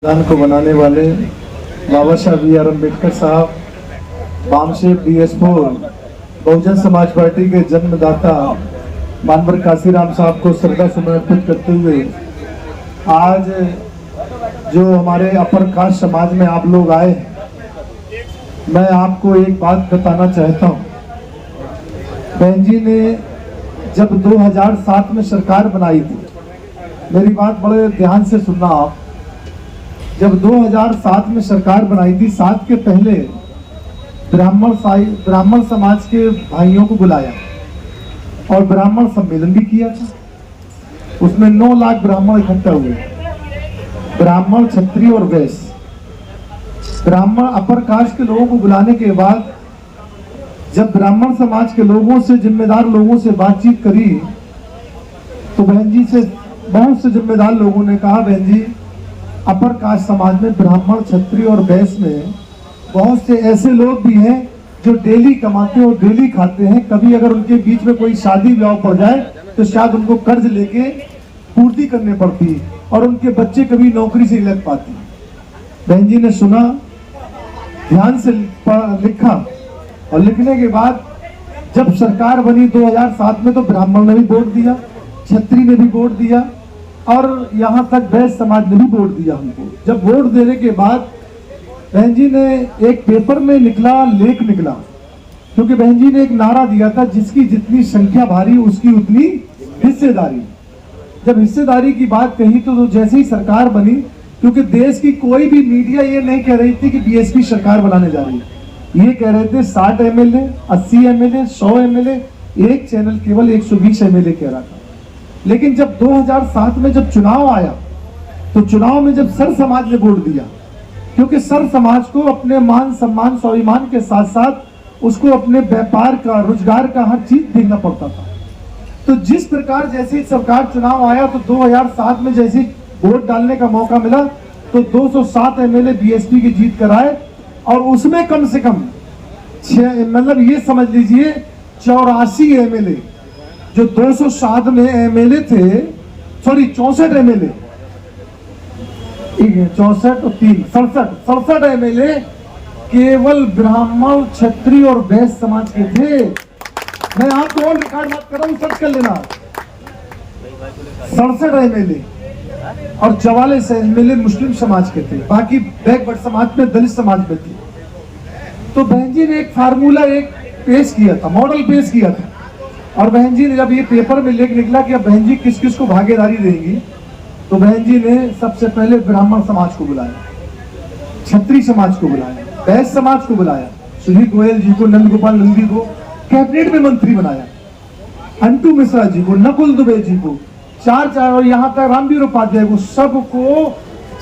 संविधान को बनाने वाले बाबा साहब बी.आर. अम्बेडकर साहब, बामशेब DS4, बहुजन समाज पार्टी के जन्मदाता मानवर काशीराम साहब को श्रद्धा सुमन अर्पित करते हुए आज जो हमारे अपर कास्ट समाज में आप लोग आए, मैं आपको एक बात बताना चाहता हूँ। बहन जी ने जब 2007 में सरकार बनाई थी, मेरी बात बड़े ध्यान से सुनना आप। जब 2007 में सरकार बनाई थी, 7 के पहले ब्राह्मण समाज के भाइयों को बुलाया और ब्राह्मण सम्मेलन भी किया था। उसमें 9 लाख ब्राह्मण इकट्ठा हुए, ब्राह्मण, क्षत्रिय और वैश्य। ब्राह्मण अपर कास्ट के लोगों को बुलाने के बाद जब ब्राह्मण समाज के लोगों से, जिम्मेदार लोगों से बातचीत करी तो बहन जी से बहुत से जिम्मेदार लोगों ने कहा, बहन जी अपर कास्ट समाज में ब्राह्मण, क्षत्रिय और वैश्य में बहुत से ऐसे लोग भी हैं जो डेली कमाते हैं और डेली खाते हैं। कभी अगर उनके बीच में कोई शादी विवाह पड़ जाए तो शायद उनको कर्ज लेके पूर्ति करनी पड़ती है और उनके बच्चे कभी नौकरी से लग पाते। बहन जी ने सुना, ध्यान से लिखा और लिखने के बाद जब सरकार बनी 2007 में तो ब्राह्मण ने भी वोट दिया, क्षत्रिय ने भी वोट दिया और यहाँ तक वैश्य समाज ने भी वोट दिया हमको। जब वोट देने के बाद बहन जी ने एक पेपर में लेख निकला, क्योंकि बहन जी ने एक नारा दिया था, जिसकी जितनी संख्या भारी उसकी उतनी हिस्सेदारी। जब हिस्सेदारी की बात कही तो जैसे ही सरकार बनी, क्योंकि देश की कोई भी मीडिया ये नहीं कह रही थी कि बीएसपी सरकार बनाने जा रही है, ये कह रहे थे 60 MLA, 80 MLA, 100 MLA, एक चैनल केवल 120 MLA कह रहा था। लेकिन जब 2007 में जब चुनाव आया तो चुनाव में जब सर समाज ने वोट दिया, क्योंकि सर समाज को अपने मान सम्मान स्वाभिमान के साथ साथ उसको अपने व्यापार का, रोजगार का हर चीज देखना पड़ता था। तो जिस प्रकार जैसे सरकार चुनाव आया तो 2007 में जैसे वोट डालने का मौका मिला तो 207 MLA बीएसपी की जीत कराए और उसमें कम से कम मतलब ये समझ लीजिए 84 MLA, जो 207 में MLA थे, सॉरी 64 MLA, 64 और 3 67 MLA केवल ब्राह्मण, क्षत्रिय और वैश्य समाज के थे। मैं आपको और रिकॉर्ड बात कर रहा हूं, सर्च कर लेना। 67 MLA और 44 MLA मुस्लिम समाज के थे, बाकी बैकवर्ड समाज में, दलित समाज में थे। तो बहन जी ने एक फार्मूला पेश किया था, मॉडल पेश किया था और बहन जी ने जब ये पेपर में लेख निकला कि अब बहन जी किस किस को भागीदारी देंगी, तो बहन जी ने सबसे पहले ब्राह्मण समाज को बुलाया, क्षत्रिय समाज को बुलाया, वैश्य समाज को बुलाया, सुधीर गोयल जी को, नंद गोपाल नंदी को कैबिनेट में मंत्री बनाया, अंटू मिश्रा जी को, नकुल दुबे जी को, चार और यहाँ तक रामवीर उपाध्याय को, सबको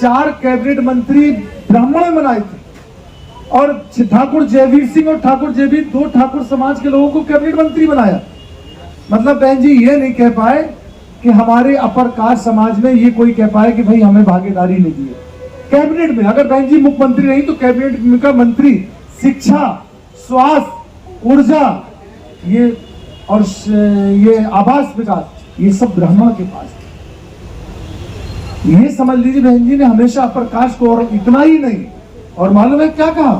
4 कैबिनेट मंत्री ब्राह्मण में बनाए थे और ठाकुर जयवीर सिंह और ठाकुर जयवीर, 2 ठाकुर समाज के लोगों को कैबिनेट मंत्री बनाया। मतलब बहन जी ये नहीं कह पाए कि हमारे अपर कास्ट समाज में ये कोई कह पाए कि भाई हमें भागीदारी नहीं दी है कैबिनेट में। अगर बहन जी मुख्यमंत्री नहीं तो कैबिनेट का मंत्री शिक्षा, स्वास्थ्य, ऊर्जा, ये और ये आवास विकास, ये सब ब्राह्मण के पास है। ये समझ लीजिए बहन जी ने हमेशा अपर कास्ट को, और इतना ही नहीं, और मालूम है क्या कहा,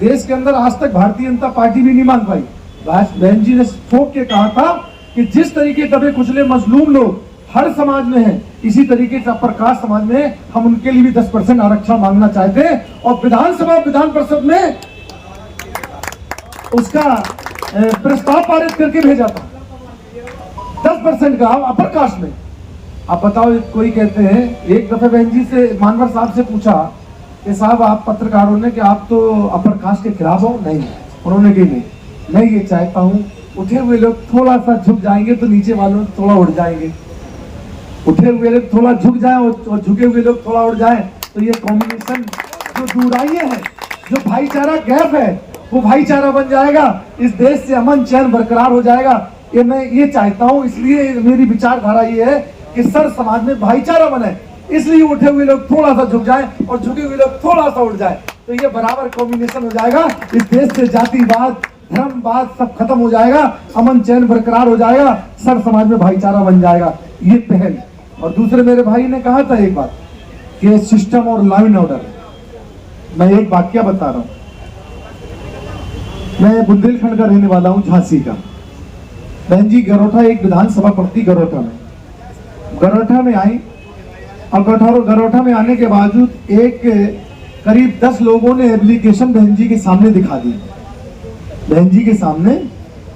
देश के अंदर आज तक भारतीय जनता पार्टी भी नहीं मान पाई। बहन जी ने ठोक के कहा था कि जिस तरीके दबे कुचले मजलूम लोग हर समाज में हैं, इसी तरीके से अपर कास्ट समाज में हम उनके लिए भी 10% आरक्षण मांगना चाहते हैं और विधानसभा, विधान परिषद में उसका प्रस्ताव पारित करके भेजा था 10% का अपर कास्ट में। आप बताओ, कोई कहते हैं, एक दफे बहन जी से, मानवर साहब से पूछा कि साहब आप पत्रकारों ने कि आप तो अपर कास्ट के खिलाफ हो? नहीं। उन्होंने कही नहीं, मैं ये चाहता हूँ उठे हुए लोग थोड़ा सा झुक जाएंगे तो नीचे वालों थोड़ा उड़ जाएंगे, उठे हुए लोग थोड़ा झुक जाएं और झुके हुए लोग थोड़ा उड़ जाएं, तो ये कॉम्बिनेशन जो दूराइयां है, जो भाईचारा गैप है, वो भाईचारा बन जाएगा, इस देश से अमन चैन बरकरार हो जाएगा। ये मैं ये चाहता हूँ, इसलिए मेरी विचारधारा ये है कि सर समाज में भाईचारा बने, इसलिए उठे हुए लोग थोड़ा सा झुक जाएं और झुके हुए लोग थोड़ा सा उड़ जाए, तो ये बराबर कॉम्बिनेशन हो जाएगा। इस देश से जातिवाद, धर्मवाद सब खत्म हो जाएगा, अमन चैन बरकरार हो जाएगा, सर समाज में भाईचारा बन जाएगा। ये पहल। और दूसरे मेरे भाई ने कहा था एक बात कि सिस्टम और लॉ एंड ऑर्डर। मैं एक वाक्य बता रहा हूं। मैं बुंदेलखंड का रहने वाला हूं, झांसी का। बहन जी गरोठा एक विधानसभा पड़ती गरोठा में आई और गरोठा में आने के बावजूद एक करीब 10 लोगों ने एप्लीकेशन बहन जी के सामने दिखा दी। बहन जी के सामने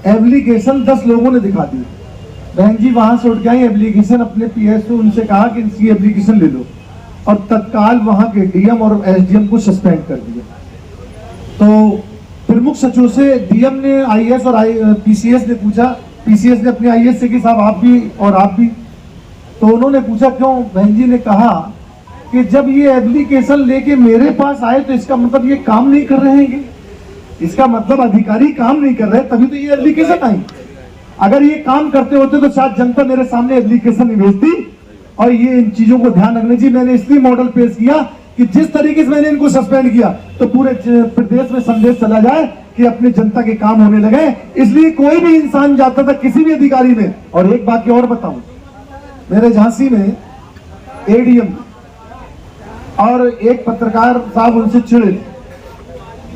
एप्लीकेशन 10 लोगों ने दिखा दी। बहन जी वहां से उठ के आई, एप्लीकेशन अपने पीएस से उनसे कहा कि इनकी एप्लीकेशन ले लो और तत्काल वहां के डीएम और एसडीएम को सस्पेंड कर दिया। तो प्रमुख सचिव से डीएम ने आईएएस और पीसीएस ने पूछा, पीसीएस ने अपने आईएएस से कि साहब आप भी और आप भी। तो उन्होंने पूछा क्यों? बहन जी ने कहा कि जब ये एप्लीकेशन लेके मेरे पास आए तो इसका मतलब ये काम नहीं कर रहे हैं, इसका मतलब अधिकारी काम नहीं कर रहे, तभी तो ये एप्लीकेशन आई। अगर ये काम करते होते तो शायद जनता मेरे सामने एप्लीकेशन नहीं भेजती। और ये इन चीजों को ध्यान रखने चाहिए। मैंने इसलिए मॉडल पेश किया कि जिस तरीके से मैंने इनको सस्पेंड किया तो पूरे प्रदेश में संदेश चला जाए कि अपनी जनता के काम होने लगे। इसलिए कोई भी इंसान जाता था किसी भी अधिकारी में। और एक बात और बताऊं, मेरे झांसी में एडीएम और एक पत्रकार साहब उनसे चिड़े,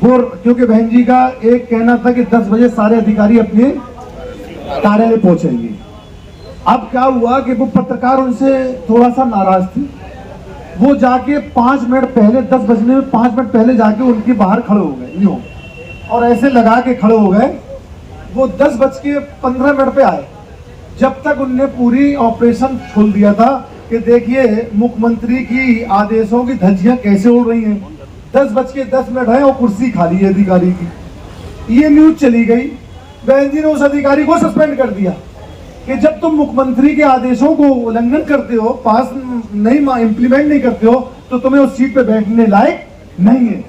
वो क्योंकि बहन जी का एक कहना था कि 10 बजे सारे अधिकारी अपने कार्यालय पहुंचेंगे। अब क्या हुआ कि वो पत्रकार उनसे थोड़ा सा नाराज थे। वो जाके 5 मिनट पहले, 10 बजने में 5 मिनट पहले जाके उनके बाहर खड़े हो गए यूं, और ऐसे लगा के खड़े हो गए। वो 10:15 पे आए। जब तक उनने पूरी ऑपरेशन खोल दिया था कि देखिए मुख्यमंत्री की आदेशों की धज्जियां कैसे उड़ रही हैं। 10:10 है और कुर्सी खाली है अधिकारी की। ये न्यूज चली गई। बहन जी ने उस अधिकारी को सस्पेंड कर दिया कि जब तुम मुख्यमंत्री के आदेशों को उल्लंघन करते हो, पास नहीं इंप्लीमेंट नहीं करते हो, तो तुम्हें उस सीट पे बैठने लायक नहीं है।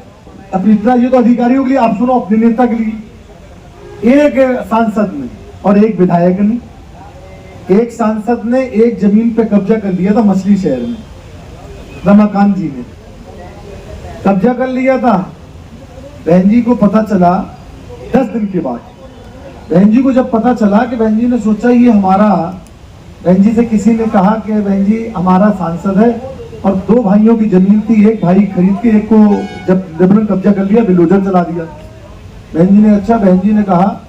अब इतना ये तो अधिकारियों के लिए, आप सुनो अपने नेता के लिए। एक सांसद ने और एक विधायक ने, एक सांसद ने एक जमीन पे कब्जा कर लिया था मछली शहर में, रमाकांत जी ने कब्जा कर लिया था। बहन जी को पता चला 10 दिन के बाद। बहन जी को जब पता चला कि बहन जी ने सोचा ये हमारा, बहन जी से किसी ने कहा कि बहन जी हमारा सांसद है और 2 भाइयों की जमीन थी, एक भाई खरीद के एक को जब जबरन कब्जा कर लिया, बिलोजर चला दिया। बहन जी ने अच्छा, बहन जी ने कहा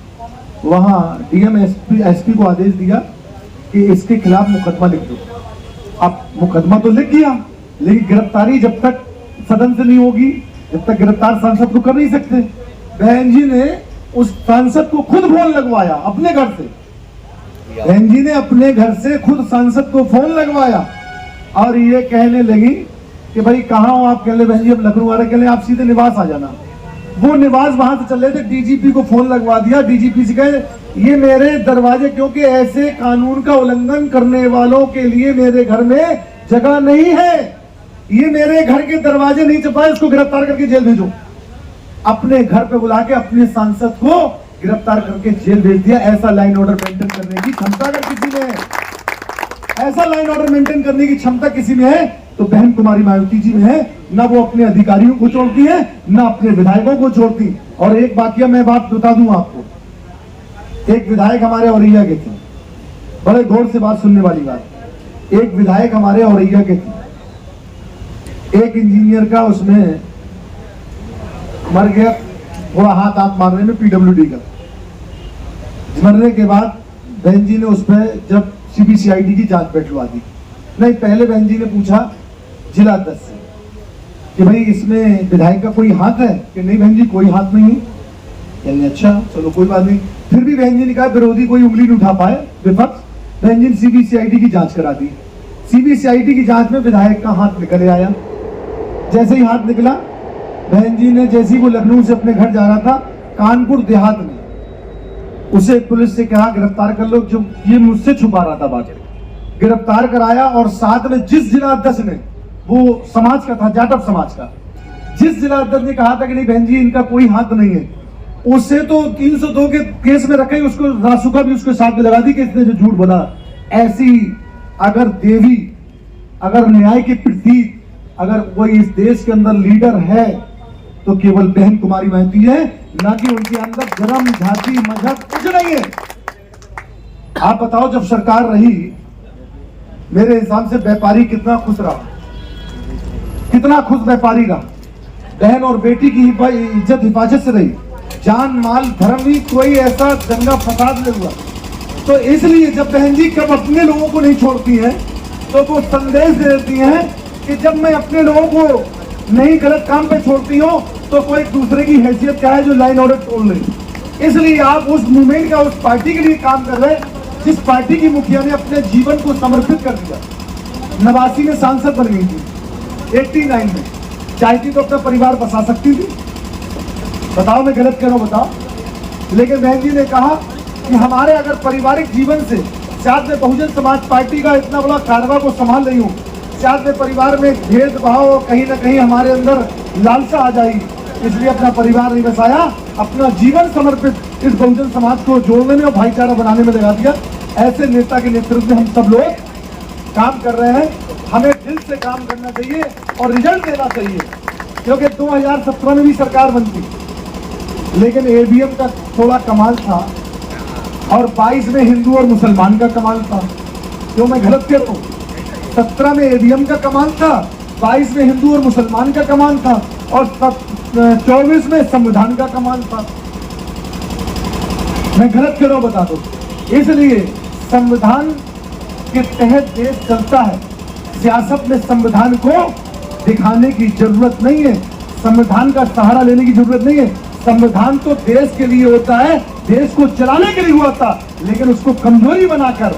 वहां डीएम एसपी को आदेश दिया कि इसके खिलाफ मुकदमा लिख दो। अब मुकदमा तो लिख दिया, लेकिन गिरफ्तारी जब तक सदन से नहीं होगी, जब तक गिरफ्तार सांसद को कर नहीं सकते। बहन जी ने उस सांसद को खुद फोन लगवाया अपने घर से। बहन जी ने अपने घर से खुद सांसद को फोन लगवाया और ये कहने लगी कि भाई कहाँ हो आप? कह ले बहन जी हम लखनऊ आ रहे। कह ले आप सीधे निवास आ जाना। वो निवास वहां से चल रहे थे, डीजीपी को फोन लगवा दिया। डीजीपी से कहे ये मेरे दरवाजे, क्योंकि ऐसे कानून का उल्लंघन करने वालों के लिए मेरे घर में जगह नहीं है, ये मेरे घर के दरवाजे नहीं छुपाए, इसको गिरफ्तार करके जेल भेजो। अपने घर पे बुला के अपने सांसद को गिरफ्तार करके जेल भेज दिया। ऐसा लाइन ऑर्डर मेंटेन करने की क्षमता अगर किसी में है, ऐसा लाइन ऑर्डर मेंटेन करने की क्षमता किसी में है तो बहन कुमारी मायावती जी में है। ना वो अपने अधिकारियों को छोड़ती है, ना अपने विधायकों को छोड़ती। और एक वाकया मैं बात बता दूं आपको। एक विधायक हमारे औरैया के थे, बड़े गौर से बात सुनने वाली बात। एक विधायक हमारे औरैया के थे, एक इंजीनियर का उसमें मर गया, थोड़ा हाथ मारने में पीडब्ल्यूडी का। मरने के बाद बहन जी ने उस पर जब सीबीसीआईडी की जांच बैठवा दी। नहीं, पहले बहन जी ने पूछा जिला अध्यक्ष से कि भाई इसमें विधायक का कोई हाथ है? कि नहीं बहन जी कोई हाथ नहीं है। यानी अच्छा चलो कोई बात नहीं। फिर भी बहन जी ने कहा विरोधी कोई उंगली नहीं उठा पाए विपक्ष। बहन जी ने सीबीसीआईडी की जांच करा दी। सीबीसीआईडी की जांच में विधायक का हाथ निकल आया। जैसे ही हाथ निकला, बहन जी ने जैसे ही वो लखनऊ से अपने घर जा रहा था, कानपुर देहात में उसे पुलिस से कहा गिरफ्तार कर लो, जो ये मुझसे छुपा रहा था बात। गिरफ्तार कराया और साथ में जिस जिला अध्यक्ष ने, वो समाज का था, जाटव समाज का, जिस जिला अध्यक्ष ने कहा था कि नहीं बहन जी इनका कोई हाथ नहीं है, उससे तो 302 के केस में रखे, उसको रासुका भी उसके साथ में लगा दी कि इसने जो झूठ बोला। ऐसी अगर देवी, अगर न्याय की प्रतीक, अगर कोई इस देश के अंदर लीडर है तो केवल बहन कुमारी मायावती है, ना कि उनके अंदर धर्म, जाति, मजहब कुछ नहीं है। आप बताओ जब सरकार रही, मेरे हिसाब से व्यापारी कितना खुश रहा। कितना खुश व्यापारी रहा, बहन और बेटी की इज्जत हिफाजत से रही, जान माल धर्म ही कोई ऐसा दंगा फसाद नहीं हुआ। तो इसलिए जब बहन जी कब अपने लोगों को नहीं छोड़ती हैं तो वो संदेश दे देती हैं कि जब मैं अपने लोगों को नहीं गलत काम पे छोड़ती हूँ तो कोई दूसरे की हैसियत क्या है जो लाइन ऑर्डर तोड़ ले। इसलिए आप उस मूवमेंट का, उस पार्टी के लिए काम कर रहे हैं जिस पार्टी की मुखिया ने अपने जीवन को समर्पित कर दिया। 89 में सांसद बन गई थी, 89 में चाहती तो अपना परिवार बसा सकती थी। बताओ मैं गलत कह रहा हूं, बताओ। लेकिन बहन जी ने कहा कि हमारे अगर पारिवारिक जीवन से शायद मैं बहुजन समाज पार्टी का इतना बड़ा कारवा को संभाल रही हूँ, शायद में परिवार में भेदभाव कहीं ना कहीं हमारे अंदर लालसा आ जाएगी, इसलिए अपना परिवार नहीं बसाया, अपना जीवन समर्पित इस बहुजन समाज को जोड़ने में और भाईचारा बनाने में लगा दिया। ऐसे नेता के नेतृत्व में हम सब लोग काम कर रहे हैं। हमें दिल से काम करना चाहिए और रिजल्ट देना चाहिए, क्योंकि 2017 में भी सरकार बनती लेकिन ईवीएम का थोड़ा कमाल था और 22 में हिंदू और मुसलमान का कमाल था। क्यों मैं गलत कह रहा हूँ? 17 में ईवीएम का कमाल था, 22 में हिंदू और मुसलमान का कमाल था और 24 में संविधान का कमाल था। मैं गलत कह रहा हूँ, बता दो। इसलिए संविधान के तहत देश चलता है, सियासत में संविधान को दिखाने की जरूरत नहीं है, संविधान का सहारा लेने की जरूरत नहीं है। संविधान तो देश के लिए होता है, देश को चलाने के लिए हुआ था, लेकिन उसको कमजोरी बनाकर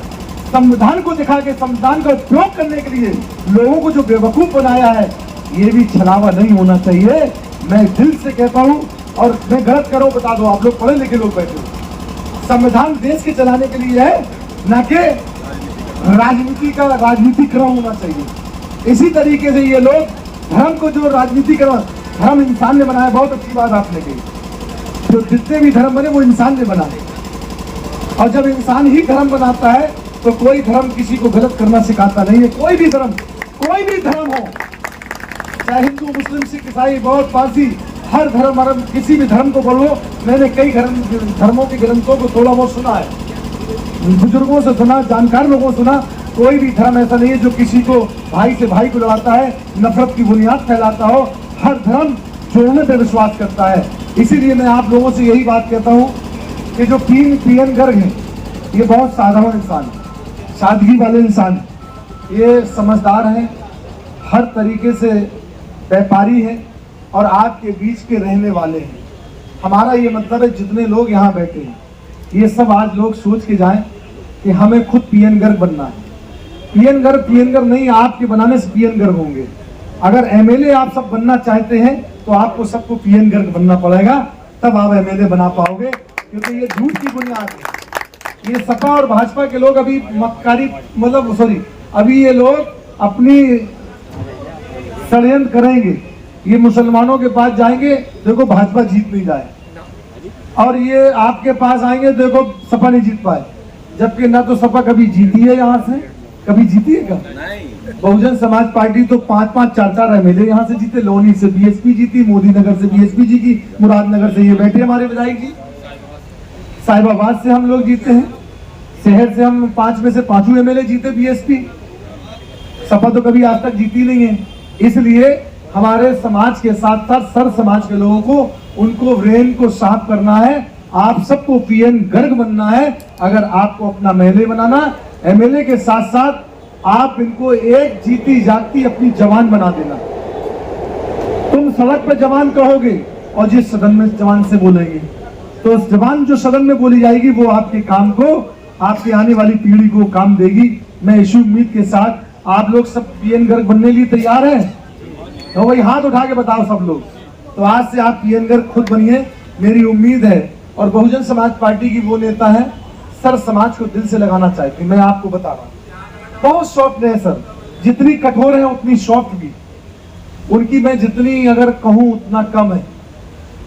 संविधान को दिखा के संविधान का उपयोग करने के लिए लोगों को जो बेवकूफ बनाया है, ये भी छलावा नहीं होना चाहिए। मैं दिल से कहता हूं, और मैं गलत करो बता दो, आप लोग पढ़े लिखे लोग बैठे हो। संविधान देश के चलाने के लिए है, ना कि राजनीतिकरण होना चाहिए। इसी तरीके से ये लोग धर्म को जो राजनीतिकरण, धर्म इंसान ने बनाया, बहुत अच्छी बात आपने कही। जो जितने भी धर्म बने वो इंसान ने बनाए, और जब इंसान ही धर्म बनाता है तो कोई धर्म किसी को गलत करना सिखाता नहीं है। कोई भी धर्म हो, चाहे हिंदू, मुस्लिम, सिख, ईसाई, बौद्ध, पारसी, हर धर्म किसी भी धर्म को बोलो। मैंने कई धर्मों के ग्रंथों को थोड़ा बहुत सुना है, बुजुर्गों से सुना, जानकार लोगों से सुना। कोई भी धर्म ऐसा नहीं है जो किसी को, भाई से भाई को लड़ाता है, नफरत की बुनियाद फैलाता हो। हर धर्म जोड़ने पर विश्वास करता है। इसीलिए मैं आप लोगों से यही बात कहता हूँ कि जो पीएन गर्ग हैं, ये बहुत साधारण इंसान है, सादगी वाले इंसान, ये समझदार हैं, हर तरीके से व्यापारी हैं और आपके बीच के रहने वाले हैं। हमारा ये मतलब है जितने लोग यहाँ बैठे हैं, ये सब आज लोग सोच के जाएं कि हमें खुद पीएन गर्ग बनना है। पीएन गर्ग नहीं, आपके बनाने से पीएन गर्ग होंगे। अगर एमएलए आप सब बनना चाहते हैं तो आपको सबको पीएन गर्ग बनना पड़ेगा, तब आप एमएलए बना पाओगे, क्योंकि ये झूठ की बुनियाद है। ये सपा और भाजपा के लोग अभी अभी ये लोग अपनी षड्यंत्र करेंगे। ये मुसलमानों के पास जाएंगे, देखो भाजपा जीत नहीं जाए, और ये आपके पास आएंगे, देखो सपा नहीं जीत पाए, जबकि ना तो सपा कभी जीती है, यहाँ से कभी जीती है क्या? बहुजन समाज पार्टी तो 5-5, 4-4 एमएलए यहाँ से जीते। लोनी से बीएसपी जीती, मोदी नगर से बीएसपी जी की, मुरादनगर से ये बैठे हमारे विधायक जी, साहिबाबाद से हम लोग जीते हैं, शहर से हम 5 में से 5 एमएलए जीते बीएसपी। सपा तो कभी आज तक जीती नहीं है। इसलिए हमारे समाज के साथ साथ सर समाज के लोगों को, उनको ब्रेन को साफ करना है। आप सबको पीएन गर्ग बनना है। अगर आपको अपना एमएलए बनाना, एमएलए के साथ साथ आप इनको एक जीती जागती अपनी जवान बना देना। तुम सड़क पर जवान कहोगे और जिस सदन में जवान से बोलेंगे, तो जवान जो सदन में बोली जाएगी वो आपके काम को, आपकी आने वाली पीढ़ी को काम देगी। मैं इसी उम्मीद के साथ, आप लोग सब पीएन गर्ग बनने के लिए तैयार हैं? तो वही हाथ उठा के बताओ सब लोग। तो आज से आप पीएन गर्ग खुद बनिए, मेरी उम्मीद है। और बहुजन समाज पार्टी की वो नेता है, सर समाज को दिल से लगाना चाहती। मैं आपको बता रहा हूँ, बहुत सॉफ्ट है सर, जितनी कठोर है उतनी सॉफ्ट भी। उनकी मैं जितनी अगर कहूँ उतना कम है।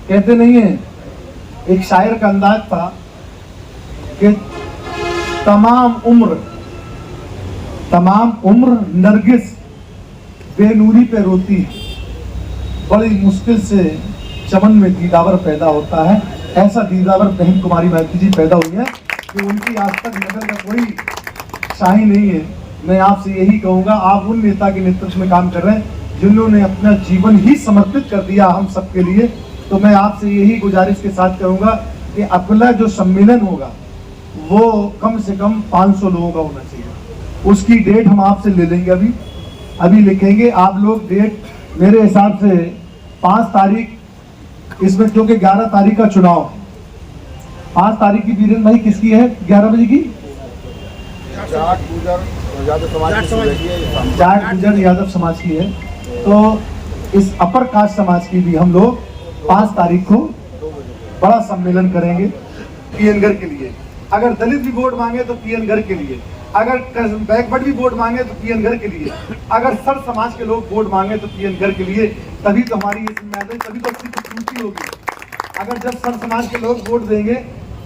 कहते नहीं है, एक शायर का अंदाज था कि तमाम उम्र नरगिस बेनूरी पे रोती है, बड़ी मुश्किल से चमन में दीदावर पैदा होता है। ऐसा दीदावर बहन कुमारी मैत्री जी पैदा हुई है कि उनकी आज तक नजर का कोई शाही नहीं है। मैं आपसे यही कहूंगा, आप उन नेता के नेतृत्व में काम कर रहे हैं जिन्होंने अपना जीवन ही समर्पित कर दिया हम सबके लिए। तो मैं आपसे यही गुजारिश के साथ कहूँगा कि अगला जो सम्मेलन होगा वो कम से कम 500 लोगों का होना चाहिए। उसकी डेट हम आपसे ले लेंगे, अभी लिखेंगे। आप लोग डेट मेरे हिसाब से 5 तारीख, इसमें क्योंकि 11 तारीख का चुनाव है, 5 तारीख की वीरेंद्र भाई किसकी है? 11 बजे की जाट गुजर यादव समाज की है। तो इस अपर कास्ट समाज की भी हम लोग 5 तारीख को बड़ा सम्मेलन करेंगे पीएनगर के लिए। अगर दलित भी वोट मांगे तो पीएनगर के लिए, अगर बैकवर्ड भी वोट मांगे तो पीएनगर के लिए, अगर सर्व समाज के लोग वोट मांगे तो पीएनगर के लिए। तभी तो हमारी ये जिम्मेदारी, तभी तो अच्छी खूबसूरती होगी। अगर जब सर्व समाज के लोग वोट देंगे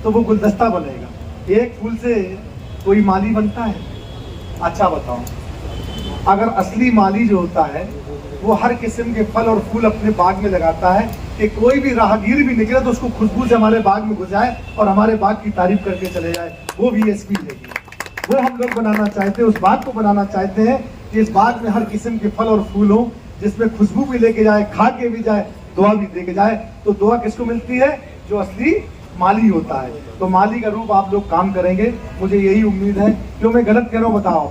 तो वो गुलदस्ता बनेगा। एक फूल से कोई माली बनता है? अच्छा बताओ, अगर असली माली जो होता है वो हर किस्म के फल और फूल अपने बाग में लगाता है कि कोई भी राहगीर भी निकले तो उसको खुशबू से हमारे बाग में घुस जाए और हमारे बाग की तारीफ करके चले जाए, वो भी एसपी लेगी। वो हम लोग बनाना चाहते हैं, उस बाग को बनाना चाहते हैं कि इस बाग में हर किस्म के फल और फूल हो, जिसमें खुशबू भी लेके जाए, खा के भी जाए, दुआ भी दे के जाए। तो दुआ किसको मिलती है? जो असली माली होता है। तो माली का रूप आप लोग काम करेंगे, मुझे यही उम्मीद है। क्यों मैं गलत कह रहा हूँ बताओ?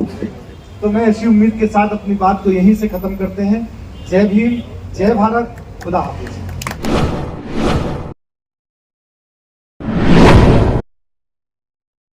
तो मैं इसी उम्मीद के साथ अपनी बात को यहीं से खत्म करते हैं। जय भीम, जय भारत, खुदा हाफिज।